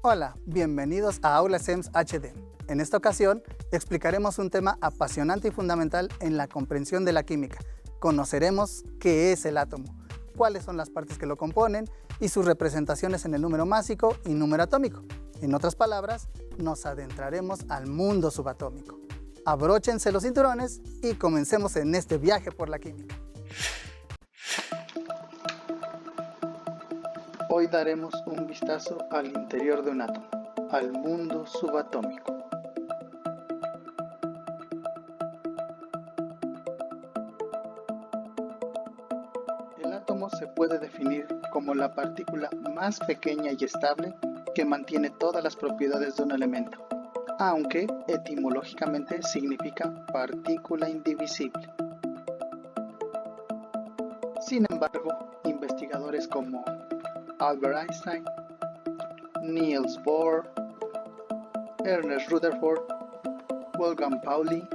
Hola, bienvenidos a Aula SEMS HD. En esta ocasión explicaremos un tema apasionante y fundamental en la comprensión de la química. Conoceremos qué es el átomo, cuáles son las partes que lo componen y sus representaciones en el número másico y número atómico. En otras palabras, nos adentraremos al mundo subatómico. Abróchense los cinturones y comencemos en este viaje por la química. Hoy daremos un vistazo al interior de un átomo, al mundo subatómico. El átomo se puede definir como la partícula más pequeña y estable que mantiene todas las propiedades de un elemento, aunque etimológicamente significa partícula indivisible. Sin embargo, investigadores como Albert Einstein, Niels Bohr, Ernest Rutherford, Wolfgang Pauli,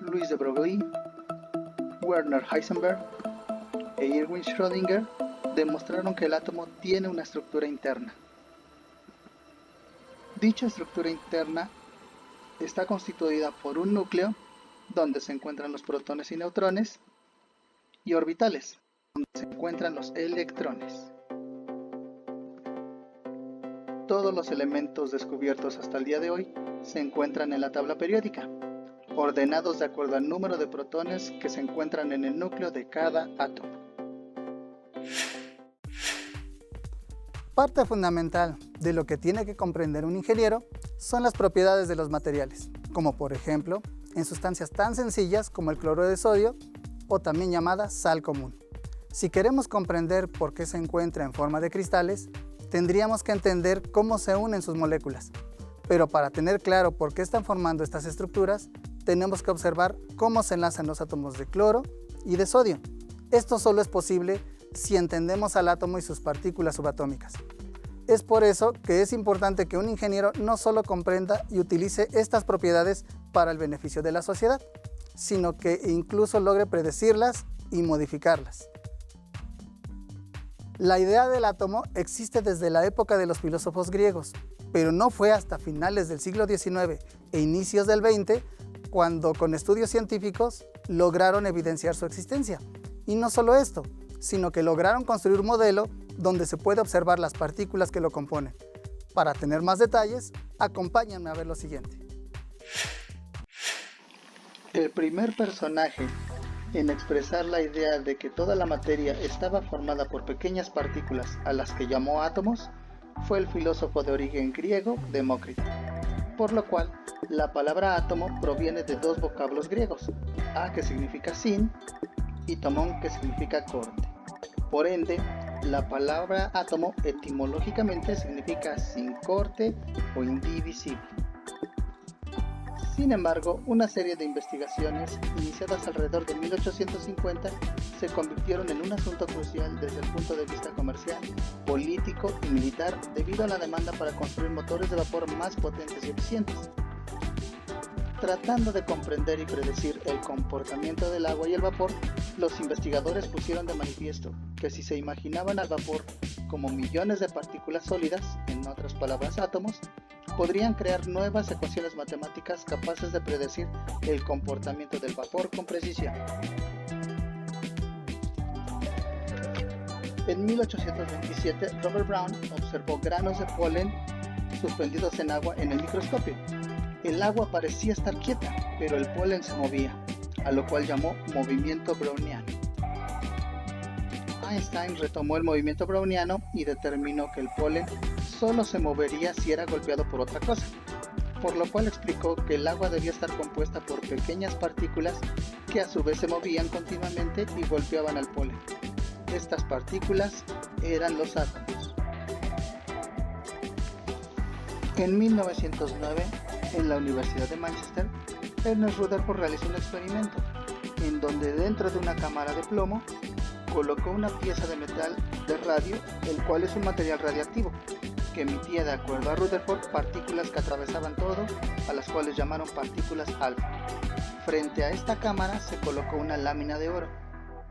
Louis de Broglie, Werner Heisenberg e Erwin Schrödinger demostraron que el átomo tiene una estructura interna. Dicha estructura interna está constituida por un núcleo donde se encuentran los protones y neutrones y orbitales donde se encuentran los electrones. Todos los elementos descubiertos hasta el día de hoy se encuentran en la tabla periódica, ordenados de acuerdo al número de protones que se encuentran en el núcleo de cada átomo. Parte fundamental de lo que tiene que comprender un ingeniero son las propiedades de los materiales, como por ejemplo en sustancias tan sencillas como el cloruro de sodio o también llamada sal común. Si queremos comprender por qué se encuentra en forma de cristales, tendríamos que entender cómo se unen sus moléculas. Pero para tener claro por qué están formando estas estructuras, tenemos que observar cómo se enlazan los átomos de cloro y de sodio. Esto solo es posible si entendemos al átomo y sus partículas subatómicas. Es por eso que es importante que un ingeniero no solo comprenda y utilice estas propiedades para el beneficio de la sociedad, sino que incluso logre predecirlas y modificarlas. La idea del átomo existe desde la época de los filósofos griegos, pero no fue hasta finales del siglo XIX e inicios del XX cuando con estudios científicos lograron evidenciar su existencia. Y no solo esto, sino que lograron construir un modelo donde se puede observar las partículas que lo componen. Para tener más detalles, acompáñenme a ver lo siguiente. El primer personaje en expresar la idea de que toda la materia estaba formada por pequeñas partículas a las que llamó átomos fue el filósofo de origen griego Demócrito, por lo cual la palabra átomo proviene de dos vocablos griegos, a que significa sin y tomón que significa corte. Por ende, la palabra átomo etimológicamente significa sin corte o indivisible. Sin embargo, una serie de investigaciones iniciadas alrededor de 1850 se convirtieron en un asunto crucial desde el punto de vista comercial, político y militar debido a la demanda para construir motores de vapor más potentes y eficientes. Tratando de comprender y predecir el comportamiento del agua y el vapor, los investigadores pusieron de manifiesto que si se imaginaban al vapor como millones de partículas sólidas, en otras palabras átomos, podrían crear nuevas ecuaciones matemáticas capaces de predecir el comportamiento del vapor con precisión. En 1827, Robert Brown observó granos de polen suspendidos en agua en el microscopio. El agua parecía estar quieta, pero el polen se movía, a lo cual llamó movimiento browniano. Einstein retomó el movimiento browniano y determinó que el polen solo se movería si era golpeado por otra cosa, por lo cual explicó que el agua debía estar compuesta por pequeñas partículas que a su vez se movían continuamente y golpeaban al polen. Estas partículas eran los átomos. En 1909, en la Universidad de Manchester, Ernest Rutherford realizó un experimento en donde dentro de una cámara de plomo colocó una pieza de metal de radio, el cual es un material radiactivo, que emitía, de acuerdo a Rutherford, partículas que atravesaban todo, a las cuales llamaron partículas alfa. Frente a esta cámara se colocó una lámina de oro,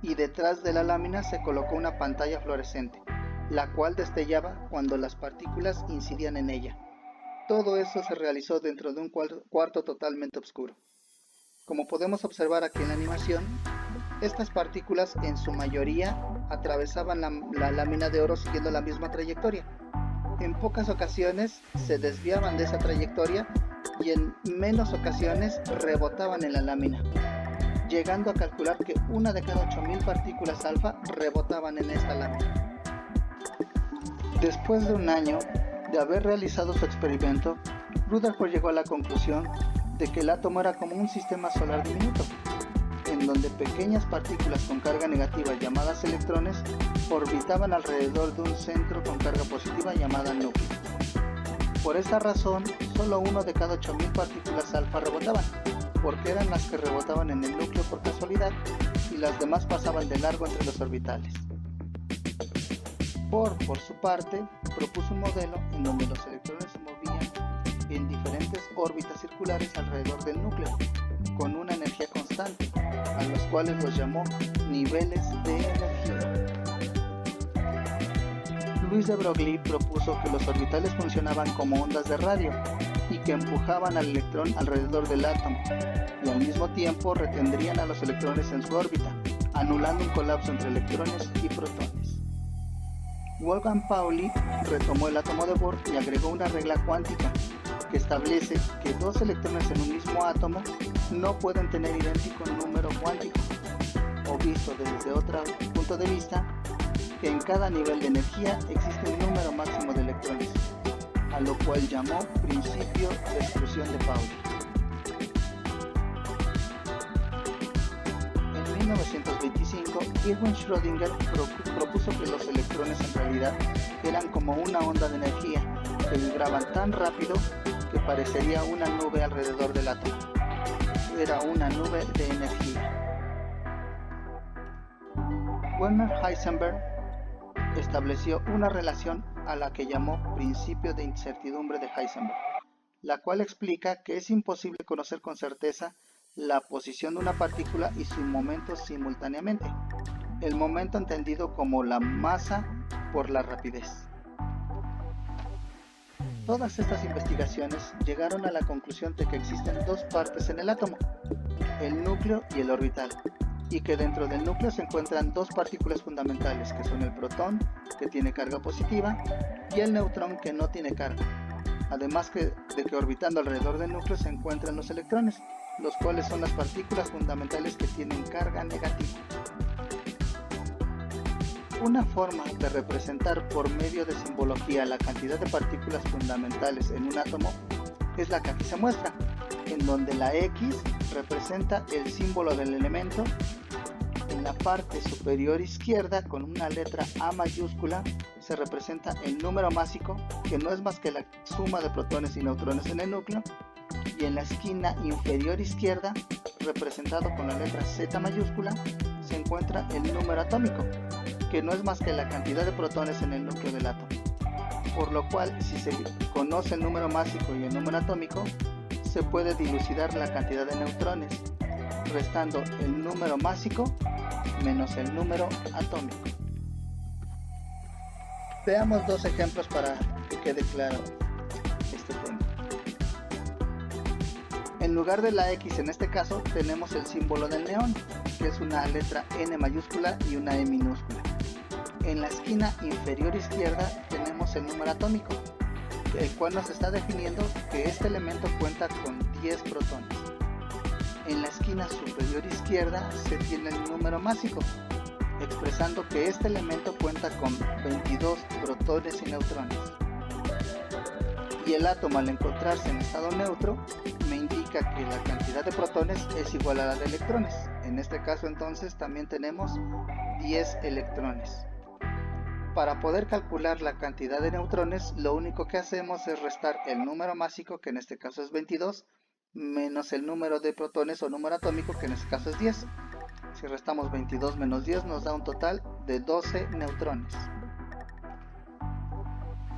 y detrás de la lámina se colocó una pantalla fluorescente, la cual destellaba cuando las partículas incidían en ella. Todo eso se realizó dentro de un cuarto totalmente oscuro. Como podemos observar aquí en la animación, estas partículas en su mayoría atravesaban la lámina de oro siguiendo la misma trayectoria. En pocas ocasiones se desviaban de esa trayectoria y en menos ocasiones rebotaban en la lámina, llegando a calcular que una de cada 8000 partículas alfa rebotaban en esta lámina. Después de un año de haber realizado su experimento, Rutherford llegó a la conclusión de que el átomo era como un sistema solar diminuto, en donde pequeñas partículas con carga negativa llamadas electrones orbitaban alrededor de un centro con carga positiva llamada núcleo. Por esta razón, solo uno de cada 8000 partículas alfa rebotaban, porque eran las que rebotaban en el núcleo por casualidad y las demás pasaban de largo entre los orbitales. Bohr, por su parte, propuso un modelo en donde los electrones se movían en diferentes órbitas circulares alrededor del núcleo, con una energía constante, a los cuales los llamó niveles de energía. Louis de Broglie propuso que los orbitales funcionaban como ondas de radio y que empujaban al electrón alrededor del átomo, y al mismo tiempo retendrían a los electrones en su órbita, anulando un colapso entre electrones y protones. Wolfgang Pauli retomó el átomo de Bohr y agregó una regla cuántica que establece que dos electrones en un mismo átomo no pueden tener idéntico número cuántico, o visto desde otro punto de vista, que en cada nivel de energía existe un número máximo de electrones, a lo cual llamó principio de exclusión de Pauli. En 1925, Erwin Schrödinger propuso que los electrones en realidad eran como una onda de energía que vibraban tan rápido que parecería una nube alrededor del átomo. Era una nube de energía. Werner Heisenberg estableció una relación a la que llamó principio de incertidumbre de Heisenberg, la cual explica que es imposible conocer con certeza la posición de una partícula y su momento simultáneamente, el momento entendido como la masa por la rapidez. Todas estas investigaciones llegaron a la conclusión de que existen dos partes en el átomo, el núcleo y el orbital, y que dentro del núcleo se encuentran dos partículas fundamentales, que son el protón, que tiene carga positiva, y el neutrón, que no tiene carga. Además de que orbitando alrededor del núcleo se encuentran los electrones, los cuales son las partículas fundamentales que tienen carga negativa. Una forma de representar por medio de simbología la cantidad de partículas fundamentales en un átomo es la que aquí se muestra, en donde la X representa el símbolo del elemento. En la parte superior izquierda, con una letra A mayúscula, se representa el número másico, que no es más que la suma de protones y neutrones en el núcleo, y en la esquina inferior izquierda, representado con la letra Z mayúscula, se encuentra el número atómico, que no es más que la cantidad de protones en el núcleo del átomo. Por lo cual, si se conoce el número másico y el número atómico, se puede dilucidar la cantidad de neutrones, restando el número másico menos el número atómico. Veamos dos ejemplos para que quede claro este tema. En lugar de la X en este caso tenemos el símbolo del neón, que es una letra N mayúscula y una E minúscula. En la esquina inferior izquierda tenemos el número atómico, el cual nos está definiendo que este elemento cuenta con 10 protones. En la esquina superior izquierda se tiene el número másico, expresando que este elemento cuenta con 22 protones y neutrones. Y el átomo, al encontrarse en estado neutro, me indica que la cantidad de protones es igual a la de electrones. En este caso entonces también tenemos 10 electrones. Para poder calcular la cantidad de neutrones, lo único que hacemos es restar el número másico, que en este caso es 22, menos el número de protones o número atómico, que en este caso es 10. Si restamos 22 menos 10 nos da un total de 12 neutrones.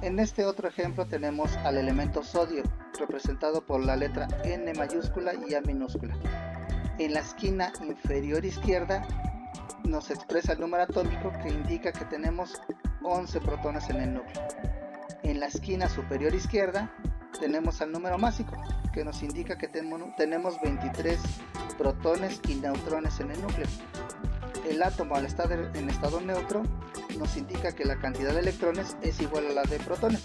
En este otro ejemplo tenemos al elemento sodio, representado por la letra N mayúscula y A minúscula. En la esquina inferior izquierda nos expresa el número atómico que indica que tenemos 11 protones en el núcleo. En la esquina superior izquierda tenemos al número másico, que nos indica que tenemos 23 protones y neutrones en el núcleo. El átomo al estar en estado neutro nos indica que la cantidad de electrones es igual a la de protones.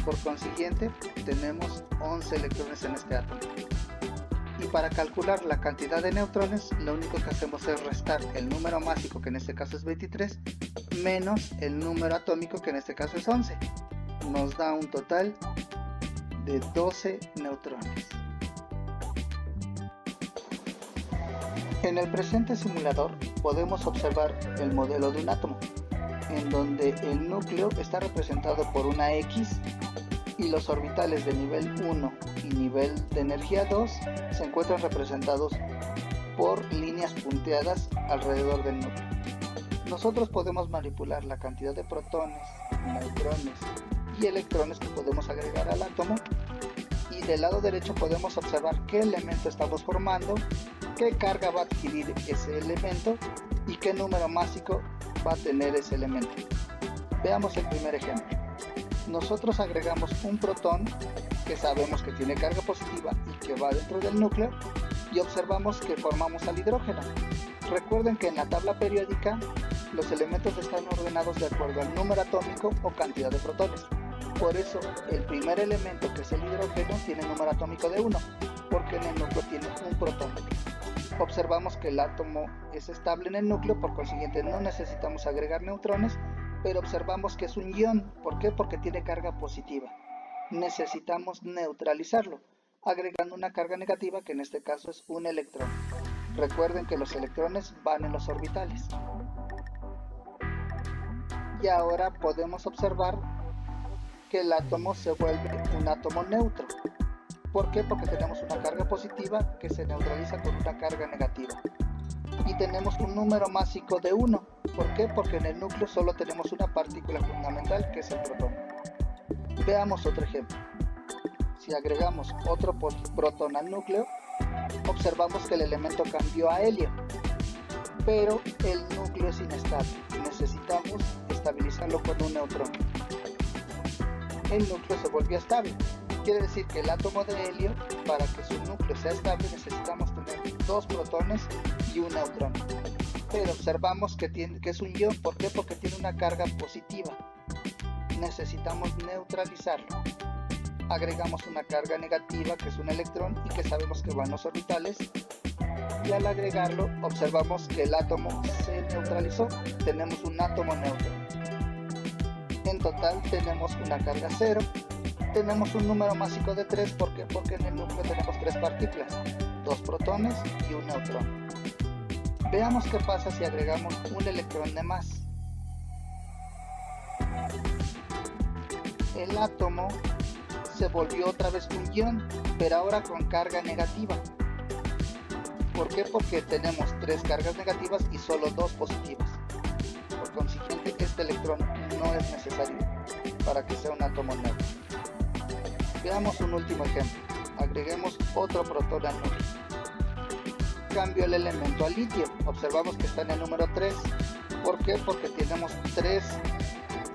Por consiguiente, tenemos 11 electrones en este átomo. Y para calcular la cantidad de neutrones, lo único que hacemos es restar el número másico, que en este caso es 23, menos el número atómico, que en este caso es 11. Nos da un total de 12 neutrones. En el presente simulador podemos observar el modelo de un átomo, en donde el núcleo está representado por una X y los orbitales de nivel 1 y nivel de energía 2 se encuentran representados por líneas punteadas alrededor del núcleo. Nosotros podemos manipular la cantidad de protones, neutrones y electrones que podemos agregar al átomo, y del lado derecho podemos observar qué elemento estamos formando, qué carga va a adquirir ese elemento y qué número másico va a tener ese elemento. Veamos el primer ejemplo. Nosotros agregamos un protón que sabemos que tiene carga positiva y que va dentro del núcleo, y observamos que formamos al hidrógeno. Recuerden que en la tabla periódica los elementos están ordenados de acuerdo al número atómico o cantidad de protones. Por eso el primer elemento, que es el hidrógeno, tiene número atómico de 1, porque en el núcleo tiene un protón. Observamos que el átomo es estable en el núcleo, por consiguiente no necesitamos agregar neutrones, pero observamos que es un ion. ¿Por qué? Porque tiene carga positiva. Necesitamos neutralizarlo, agregando una carga negativa, que en este caso es un electrón. Recuerden que los electrones van en los orbitales. Y ahora podemos observar que el átomo se vuelve un átomo neutro. ¿Por qué? Porque tenemos una carga positiva que se neutraliza con una carga negativa. Y tenemos un número másico de 1. ¿Por qué? Porque en el núcleo solo tenemos una partícula fundamental, que es el protón. Veamos otro ejemplo. Si agregamos otro protón al núcleo, observamos que el elemento cambió a helio, pero el núcleo es inestable. Necesitamos estabilizarlo con un neutrón. El núcleo se volvió estable. Quiere decir que el átomo de helio, para que su núcleo sea estable, necesitamos tener 2 protones y un neutrón. Pero observamos que es un ion. ¿Por qué? Porque tiene una carga positiva. Necesitamos neutralizarlo. Agregamos una carga negativa, que es un electrón, y que sabemos que va en los orbitales. Y al agregarlo, observamos que el átomo se neutralizó. Tenemos un átomo neutro. En total tenemos una carga 0. Tenemos un número másico de 3. ¿Por qué? Porque en el núcleo tenemos 3 partículas, 2 protones y un neutrón. Veamos qué pasa si agregamos un electrón de más. El átomo se volvió otra vez un ion, pero ahora con carga negativa. ¿Por qué? Porque tenemos 3 cargas negativas y solo 2 positivas. Por consiguiente, este electrón no es necesario para que sea un átomo neutro. Veamos un último ejemplo. Agreguemos otro protón al núcleo. Cambio el elemento a litio. Observamos que está en el número 3. ¿Por qué? Porque tenemos 3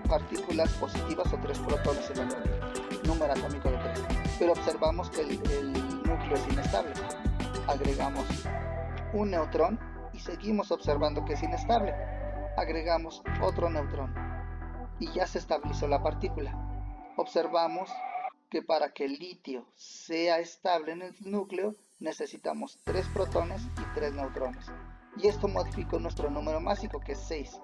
partículas positivas o 3 protones en el núcleo. Número atómico de 3. Pero observamos que el núcleo es inestable. Agregamos un neutrón y seguimos observando que es inestable. Agregamos otro neutrón y ya se estabilizó la partícula. Observamos que para que el litio sea estable en el núcleo necesitamos 3 protones y 3 neutrones. Y esto modificó nuestro número másico, que es 6.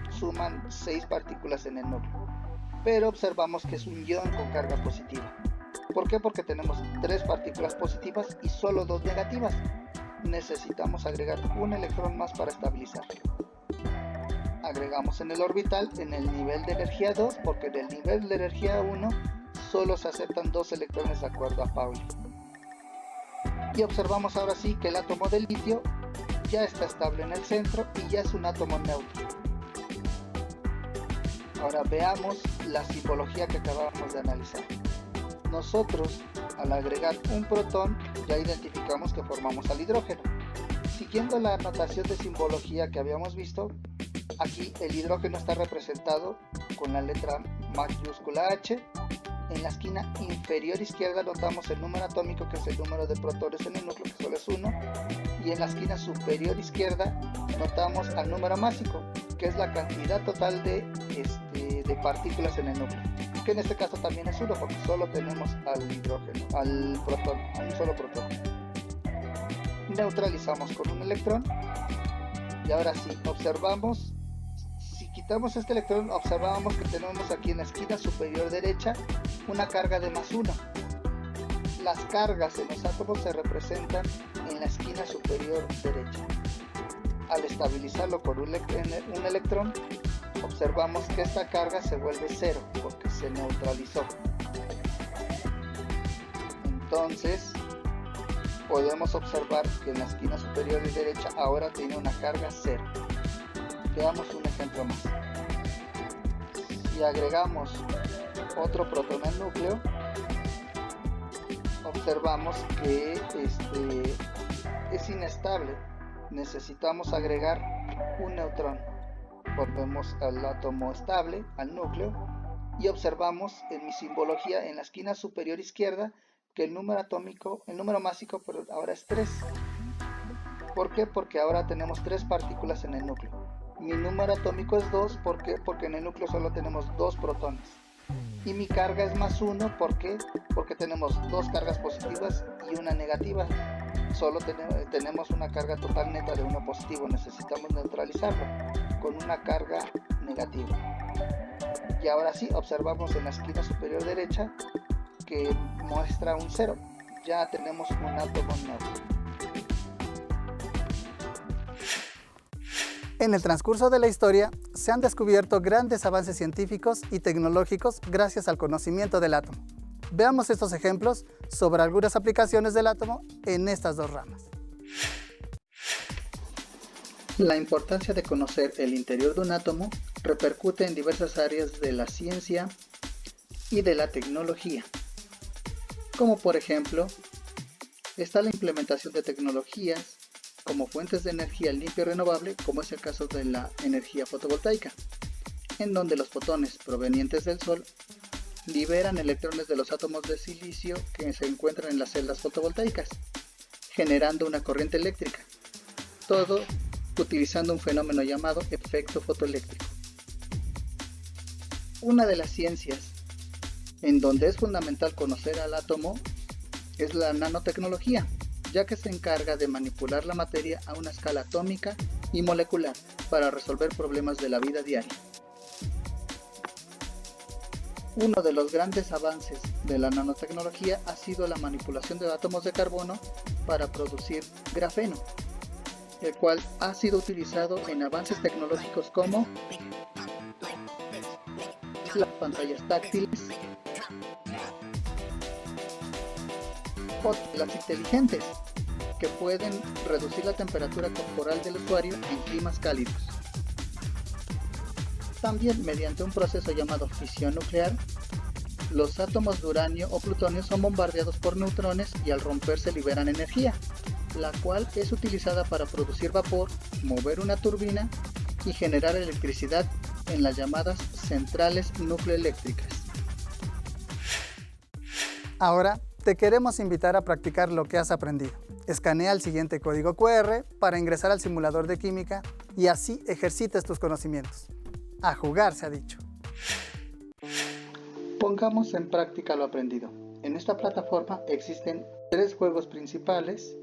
Suman 6 partículas en el núcleo. Pero observamos que es un ion con carga positiva. ¿Por qué? Porque tenemos 3 partículas positivas y solo 2 negativas. Necesitamos agregar un electrón más para estabilizarlo. Agregamos en el orbital en el nivel de energía 2, porque en el nivel de energía 1 solo se aceptan 2 electrones de acuerdo a Pauli. Y observamos ahora sí que el átomo del litio ya está estable en el centro y ya es un átomo neutro. Ahora veamos la simbología que acabamos de analizar. Nosotros, al agregar un protón, ya identificamos que formamos al hidrógeno. Siguiendo la notación de simbología que habíamos visto, aquí el hidrógeno está representado con la letra mayúscula H. En la esquina inferior izquierda notamos el número atómico, que es el número de protones en el núcleo, que solo es 1. Y en la esquina superior izquierda notamos al número másico, que es la cantidad total de partículas en el núcleo, que en este caso también es 1, porque solo tenemos al hidrógeno, al protón, a un solo protón. Neutralizamos con un electrón y ahora sí, observamos, si quitamos este electrón, observamos que tenemos aquí en la esquina superior derecha una carga de +1. Las cargas en los átomos se representan en la esquina superior derecha. Al estabilizarlo con un electrón, observamos que esta carga se vuelve 0 porque se neutralizó. Entonces podemos observar que en la esquina superior derecha ahora tiene una carga 0. Veamos un ejemplo más. Si agregamos otro protón al núcleo, observamos que es inestable. Necesitamos agregar un neutrón. Volvemos al átomo estable, al núcleo, y observamos en mi simbología en la esquina superior izquierda que el número másico ahora es 3. ¿Por qué? Porque ahora tenemos 3 partículas en el núcleo. Mi número atómico es 2, ¿por qué? Porque en el núcleo solo tenemos 2 protones. Y mi carga es +1, ¿por qué? Porque tenemos 2 cargas positivas y una negativa. Solo tenemos una carga total neta de 1 positivo, necesitamos neutralizarlo con una carga negativa. Y ahora sí, observamos en la esquina superior derecha que muestra un 0. Ya tenemos un átomo neutro. En el transcurso de la historia, se han descubierto grandes avances científicos y tecnológicos gracias al conocimiento del átomo. Veamos estos ejemplos sobre algunas aplicaciones del átomo en estas dos ramas. La importancia de conocer el interior de un átomo repercute en diversas áreas de la ciencia y de la tecnología, como por ejemplo, está la implementación de tecnologías como fuentes de energía limpia y renovable, como es el caso de la energía fotovoltaica, en donde los fotones provenientes del sol liberan electrones de los átomos de silicio que se encuentran en las celdas fotovoltaicas, generando una corriente eléctrica, todo utilizando un fenómeno llamado efecto fotoeléctrico. Una de las ciencias en donde es fundamental conocer al átomo es la nanotecnología, ya que se encarga de manipular la materia a una escala atómica y molecular para resolver problemas de la vida diaria. Uno de los grandes avances de la nanotecnología ha sido la manipulación de átomos de carbono para producir grafeno, el cual ha sido utilizado en avances tecnológicos como las pantallas táctiles o las inteligentes, que pueden reducir la temperatura corporal del usuario en climas cálidos. También, mediante un proceso llamado fisión nuclear, los átomos de uranio o plutonio son bombardeados por neutrones y al romperse liberan energía, la cual es utilizada para producir vapor, mover una turbina y generar electricidad en las llamadas centrales nucleoeléctricas. Ahora te queremos invitar a practicar lo que has aprendido. Escanea el siguiente código QR para ingresar al simulador de química y así ejercites tus conocimientos. A jugar se ha dicho. Pongamos en práctica lo aprendido. En esta plataforma existen 3 juegos principales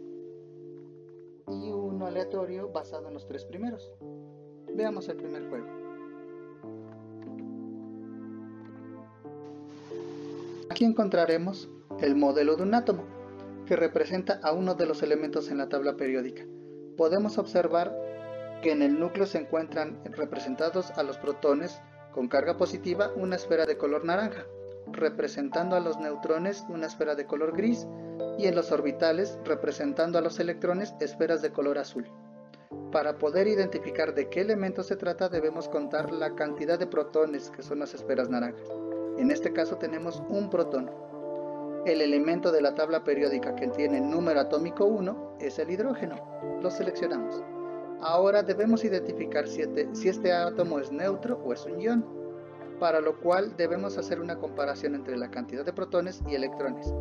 y uno aleatorio basado en los 3 primeros. Veamos el primer juego. Aquí encontraremos el modelo de un átomo, que representa a uno de los elementos en la tabla periódica. Podemos observar que en el núcleo se encuentran representados a los protones con carga positiva una esfera de color naranja, representando a los neutrones una esfera de color gris y en los orbitales representando a los electrones esferas de color azul. Para poder identificar de qué elemento se trata, debemos contar la cantidad de protones, que son las esferas naranjas. En este caso tenemos un protón. El elemento de la tabla periódica que tiene número atómico 1 es el hidrógeno. Lo seleccionamos. Ahora debemos identificar si este átomo es neutro o es un ion, para lo cual debemos hacer una comparación entre la cantidad de protones y electrones.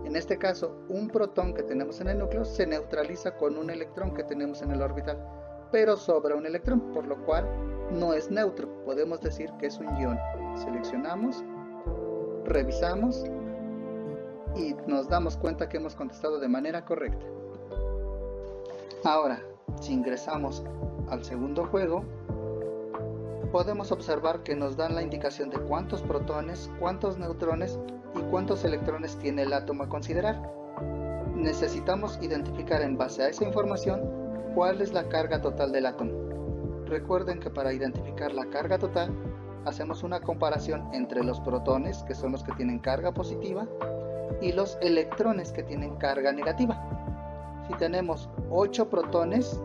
En este caso, un protón que tenemos en el núcleo se neutraliza con un electrón que tenemos en el orbital, pero sobra un electrón, por lo cual no es neutro, podemos decir que es un ion. Seleccionamos, revisamos y nos damos cuenta que hemos contestado de manera correcta. Ahora, si ingresamos al segundo juego, podemos observar que nos dan la indicación de cuántos protones, cuántos neutrones y cuántos electrones tiene el átomo a considerar. Necesitamos identificar en base a esa información cuál es la carga total del átomo. Recuerden que para identificar la carga total hacemos una comparación entre los protones, que son los que tienen carga positiva, y los electrones, que tienen carga negativa. Si tenemos 8 protones,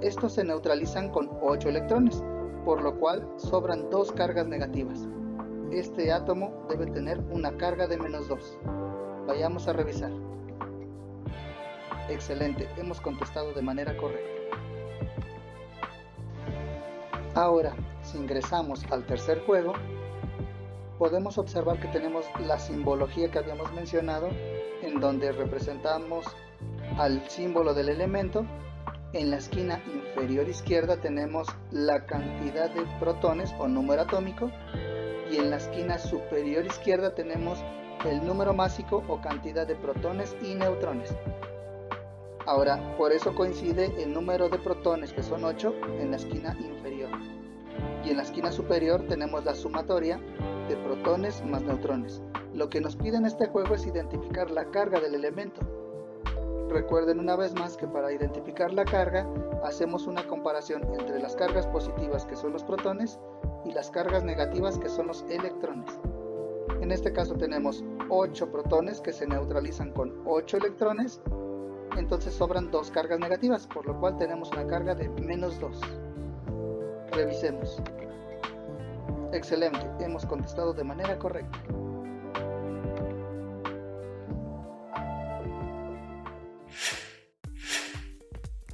estos se neutralizan con 8 electrones, por lo cual sobran 2 cargas negativas. Este átomo debe tener una carga de menos 2. Vayamos a revisar. Excelente, hemos contestado de manera correcta. Ahora, si ingresamos al tercer juego, podemos observar que tenemos la simbología que habíamos mencionado, en donde representamos al símbolo del elemento. En la esquina inferior izquierda tenemos la cantidad de protones o número atómico, y en la esquina superior izquierda tenemos el número másico o cantidad de protones y neutrones. Ahora, por eso coincide el número de protones, que son 8, en la esquina inferior, y en la esquina superior tenemos la sumatoria de protones más neutrones. Lo que nos pide en este juego es identificar la carga del elemento. Recuerden una vez más que para identificar la carga hacemos una comparación entre las cargas positivas, que son los protones, y las cargas negativas, que son los electrones. En este caso tenemos 8 protones que se neutralizan con 8 electrones, entonces sobran 2 cargas negativas, por lo cual tenemos una carga de menos 2. Revisemos. Excelente, hemos contestado de manera correcta.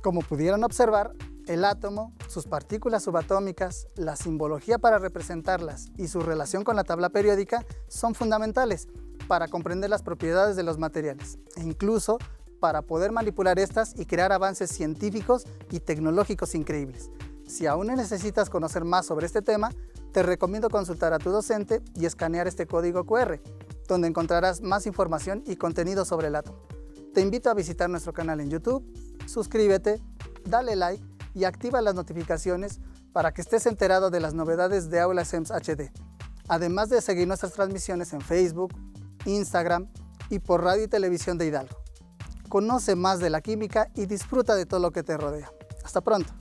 Como pudieron observar, el átomo, sus partículas subatómicas, la simbología para representarlas y su relación con la tabla periódica son fundamentales para comprender las propiedades de los materiales e incluso para poder manipular estas y crear avances científicos y tecnológicos increíbles. Si aún necesitas conocer más sobre este tema, te recomiendo consultar a tu docente y escanear este código QR, donde encontrarás más información y contenido sobre el átomo. Te invito a visitar nuestro canal en YouTube, suscríbete, dale like y activa las notificaciones para que estés enterado de las novedades de Aula SEMS HD, además de seguir nuestras transmisiones en Facebook, Instagram y por radio y televisión de Hidalgo. Conoce más de la química y disfruta de todo lo que te rodea. Hasta pronto.